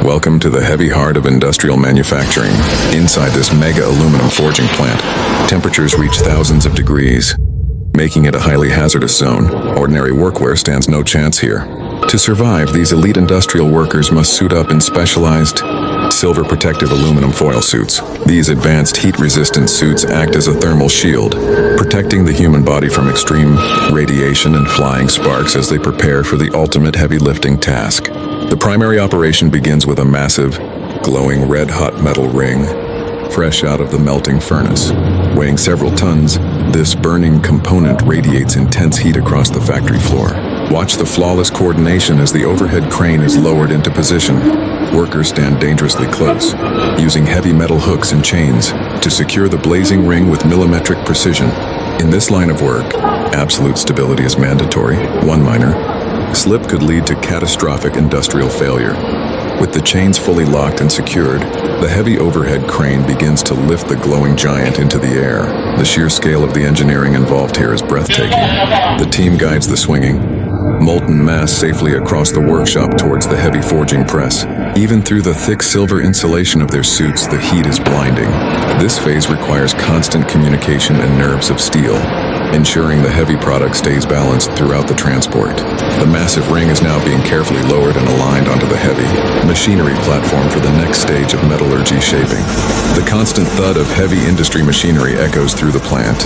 Welcome to the heavy heart of industrial manufacturing. Inside this mega aluminum forging plant, temperatures reach thousands of degrees, making it a highly hazardous zone. Ordinary workwear stands no chance here. To survive, these elite industrial workers must suit up in specialized, silver-protective aluminum foil suits. These advanced heat-resistant suits act as a thermal shield, protecting the human body from extreme radiation and flying sparks as they prepare for the ultimate heavy lifting task. The primary operation begins with a massive, glowing red-hot metal ring, fresh out of the melting furnace. Weighing several tons, this burning component radiates intense heat across the factory floor. Watch the flawless coordination as the overhead crane is lowered into position. Workers stand dangerously close, using heavy metal hooks and chains to secure the blazing ring with millimetric precision. In this line of work, absolute stability is mandatory. One minor slip could lead to catastrophic industrial failure. With the chains fully locked and secured, the heavy overhead crane begins to lift the glowing giant into the air. The sheer scale of the engineering involved here is breathtaking. The team guides the swinging, molten mass safely across the workshop towards the heavy forging press. Even through the thick silver insulation of their suits, the heat is blinding. This phase requires constant communication and nerves of steel, ensuring the heavy product stays balanced throughout the transport. The massive ring is now being carefully lowered and aligned onto the heavy machinery platform for the next stage of metallurgy shaping. The constant thud of heavy industry machinery echoes through the plant.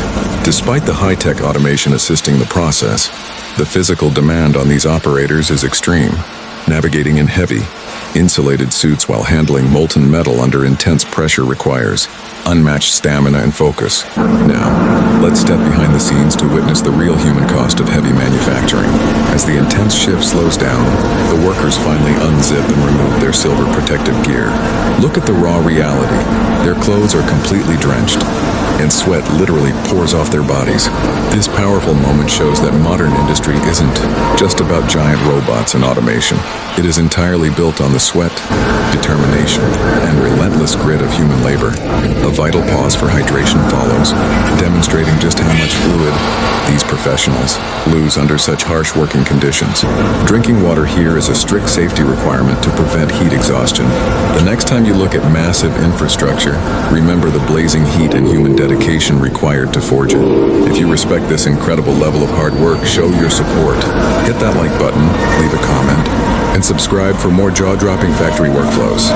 Despite the high-tech automation assisting the process, the physical demand on these operators is extreme, navigating in heavy, insulated suits while handling molten metal under intense pressure requires unmatched stamina and focus. Now, let's step behind the scenes to witness the real human cost of heavy manufacturing. As the intense shift slows down, the workers finally unzip and remove their silver protective gear. Look at the raw reality. Their clothes are completely drenched, and sweat literally pours off their bodies. This powerful moment shows that modern industry isn't just about giant robots and automation. It is entirely built on the sweat, determination, and relentless grit of human labor. A vital pause for hydration follows, demonstrating just how much fluid these professionals lose under such harsh working conditions. Drinking water here is a strict safety requirement to prevent heat exhaustion. The next time you look at massive infrastructure, remember the blazing heat and human dedication required to forge it. If you respect this incredible level of hard work, show your support. Hit that like button, leave a comment, and subscribe for more jaw-dropping factory workflows.